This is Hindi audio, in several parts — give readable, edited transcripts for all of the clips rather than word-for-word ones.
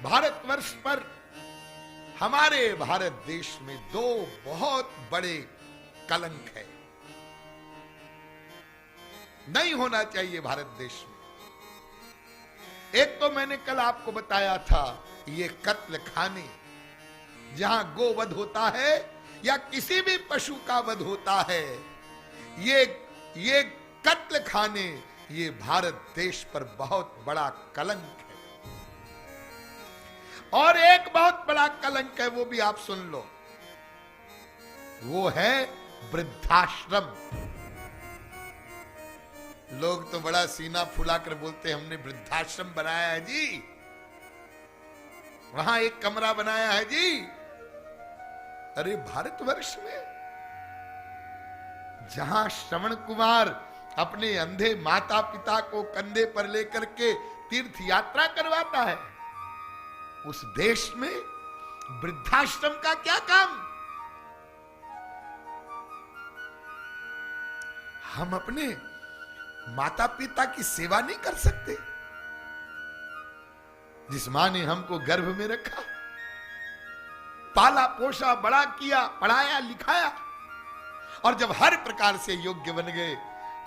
भारतवर्ष पर, हमारे भारत देश में दो बहुत बड़े कलंक है, नहीं होना चाहिए भारत देश में। एक तो मैंने कल आपको बताया था, ये कत्ल खाने, जहां गोवध होता है या किसी भी पशु का वध होता है, ये कत्ल खाने, ये भारत देश पर बहुत बड़ा कलंक है। और एक बहुत बड़ा कलंक है, वो भी आप सुन लो, वो है वृद्धाश्रम। लोग तो बड़ा सीना फुलाकर बोलते हैं हमने वृद्धाश्रम बनाया है जी, वहां एक कमरा बनाया है जी। अरे भारतवर्ष में जहां श्रवण कुमार अपने अंधे माता पिता को कंधे पर लेकर के तीर्थ यात्रा करवाता है, उस देश में वृद्धाश्रम का क्या काम? हम अपने माता पिता की सेवा नहीं कर सकते? जिस मां ने हमको गर्भ में रखा, पाला पोषा, बड़ा किया, पढ़ाया लिखाया, और जब हर प्रकार से योग्य बन गए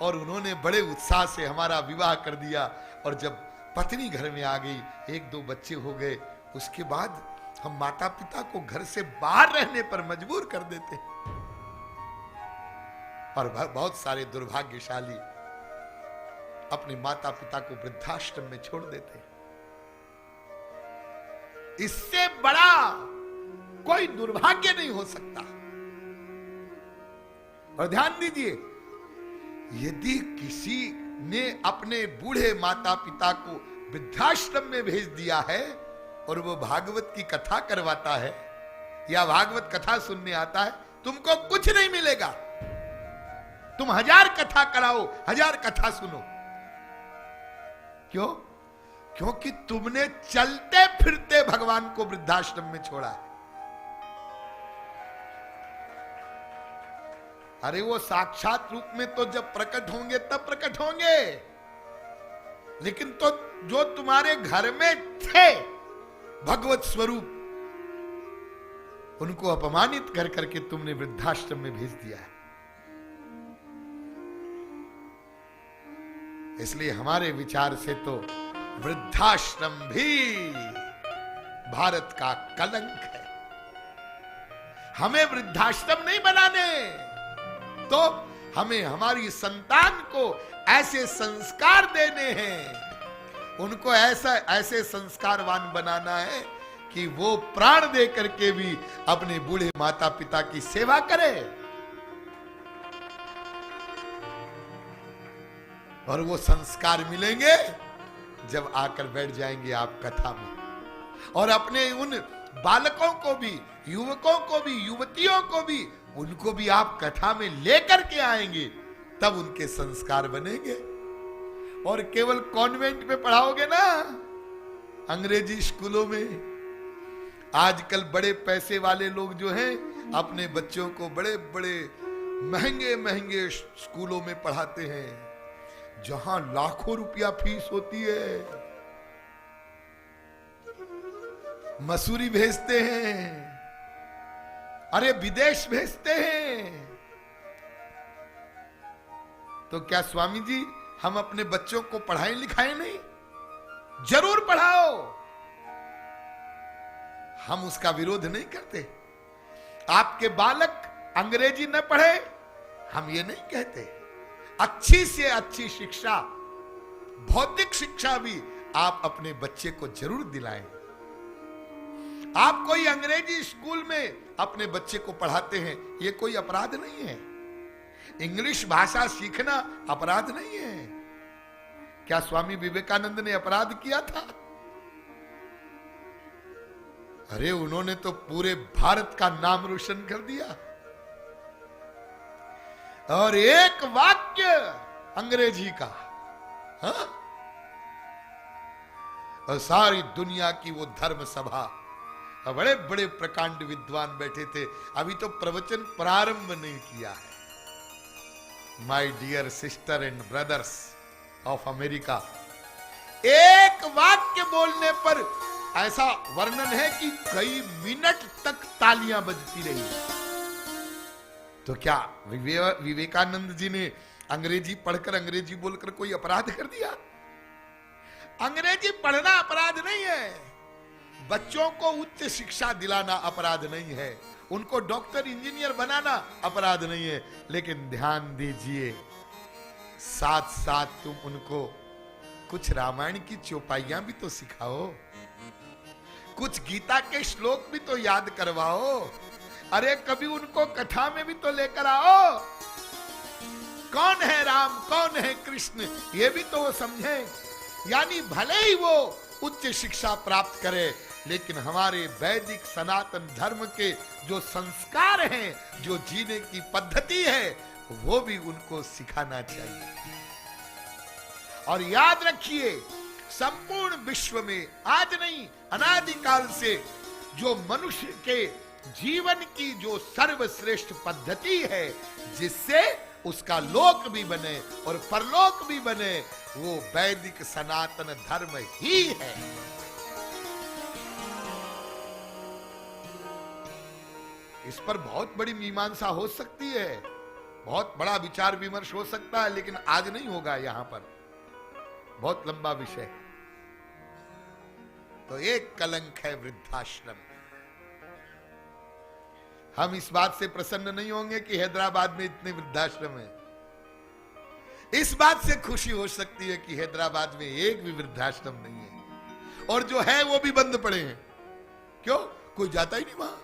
और उन्होंने बड़े उत्साह से हमारा विवाह कर दिया, और जब पत्नी घर में आ गई, एक दो बच्चे हो गए, उसके बाद हम माता पिता को घर से बाहर रहने पर मजबूर कर देते। और बहुत सारे दुर्भाग्यशाली अपने माता पिता को वृद्धाश्रम में छोड़ देते। इससे बड़ा कोई दुर्भाग्य नहीं हो सकता। और ध्यान दीजिए, यदि किसी ने अपने बूढ़े माता पिता को वृद्धाश्रम में भेज दिया है और वो भागवत की कथा करवाता है या भागवत कथा सुनने आता है, तुमको कुछ नहीं मिलेगा। तुम 1000 कथा कराओ, 1000 कथा सुनो। क्यों? क्योंकि तुमने चलते फिरते भगवान को वृद्धाश्रम में छोड़ा है। अरे वो साक्षात रूप में तो जब प्रकट होंगे तब प्रकट होंगे, लेकिन तो जो तुम्हारे घर में थे भगवत स्वरूप, उनको अपमानित कर करके तुमने वृद्धाश्रम में भेज दिया है। इसलिए हमारे विचार से तो वृद्धाश्रम भी भारत का कलंक है। हमें वृद्धाश्रम नहीं बनाने, तो हमें हमारी संतान को ऐसे संस्कार देने हैं, उनको ऐसे संस्कारवान बनाना है कि वो प्राण दे करके भी अपने बूढ़े माता पिता की सेवा करे। और वो संस्कार मिलेंगे जब आकर बैठ जाएंगे आप कथा में, और अपने उन बालकों को भी, युवकों को भी, युवतियों को भी, उनको भी आप कथा में लेकर के आएंगे, तब उनके संस्कार बनेंगे। और केवल कॉन्वेंट में पढ़ाओगे ना, अंग्रेजी स्कूलों में आजकल बड़े पैसे वाले लोग जो हैं अपने बच्चों को बड़े बड़े महंगे महंगे स्कूलों में पढ़ाते हैं, जहां लाखों रुपया फीस होती है। मसूरी भेजते हैं, अरे विदेश भेजते हैं। तो क्या स्वामी जी हम अपने बच्चों को पढ़ाएं लिखाएं नहीं? जरूर पढ़ाओ, हम उसका विरोध नहीं करते। आपके बालक अंग्रेजी न पढ़े, हम ये नहीं कहते। अच्छी से अच्छी शिक्षा, भौतिक शिक्षा भी आप अपने बच्चे को जरूर दिलाएं। आप कोई अंग्रेजी स्कूल में अपने बच्चे को पढ़ाते हैं, ये कोई अपराध नहीं है। इंग्लिश भाषा सीखना अपराध नहीं है। क्या स्वामी विवेकानंद ने अपराध किया था? अरे उन्होंने तो पूरे भारत का नाम रोशन कर दिया। और एक वाक्य अंग्रेजी का, हाँ? और सारी दुनिया की वो धर्म सभा, बड़े बड़े प्रकांड विद्वान बैठे थे। अभी तो प्रवचन प्रारंभ नहीं किया है। My dear sister and brothers of America, एक वाक्य बोलने पर ऐसा वर्णन है कि कई मिनट तक तालियां बजती रही। तो क्या विवेकानंद जी ने अंग्रेजी पढ़कर, अंग्रेजी बोलकर कोई अपराध कर दिया? अंग्रेजी पढ़ना अपराध नहीं है। बच्चों को उच्च शिक्षा दिलाना अपराध नहीं है, उनको डॉक्टर इंजीनियर बनाना अपराध नहीं है। लेकिन ध्यान दीजिए, साथ साथ तुम उनको कुछ रामायण की चौपाइयां भी तो सिखाओ, कुछ गीता के श्लोक भी तो याद करवाओ। अरे कभी उनको कथा में भी तो लेकर आओ। कौन है राम, कौन है कृष्ण, ये भी तो वो समझे। यानी भले ही वो उच्च शिक्षा प्राप्त करे, लेकिन हमारे वैदिक सनातन धर्म के जो संस्कार हैं, जो जीने की पद्धति है, वो भी उनको सिखाना चाहिए। और याद रखिए, संपूर्ण विश्व में आज नहीं, अनादिकाल से जो मनुष्य के जीवन की जो सर्वश्रेष्ठ पद्धति है, जिससे उसका लोक भी बने और परलोक भी बने, वो वैदिक सनातन धर्म ही है। इस पर बहुत बड़ी मीमांसा हो सकती है, बहुत बड़ा विचार विमर्श हो सकता है, लेकिन आज नहीं होगा। यहां पर बहुत लंबा विषय है। तो एक कलंक है वृद्धाश्रम। हम इस बात से प्रसन्न नहीं होंगे कि हैदराबाद में इतने वृद्धाश्रम हैं। इस बात से खुशी हो सकती है कि हैदराबाद में एक भी वृद्धाश्रम नहीं है, और जो है वो भी बंद पड़े हैं। क्यों? कोई जाता ही नहीं वहां।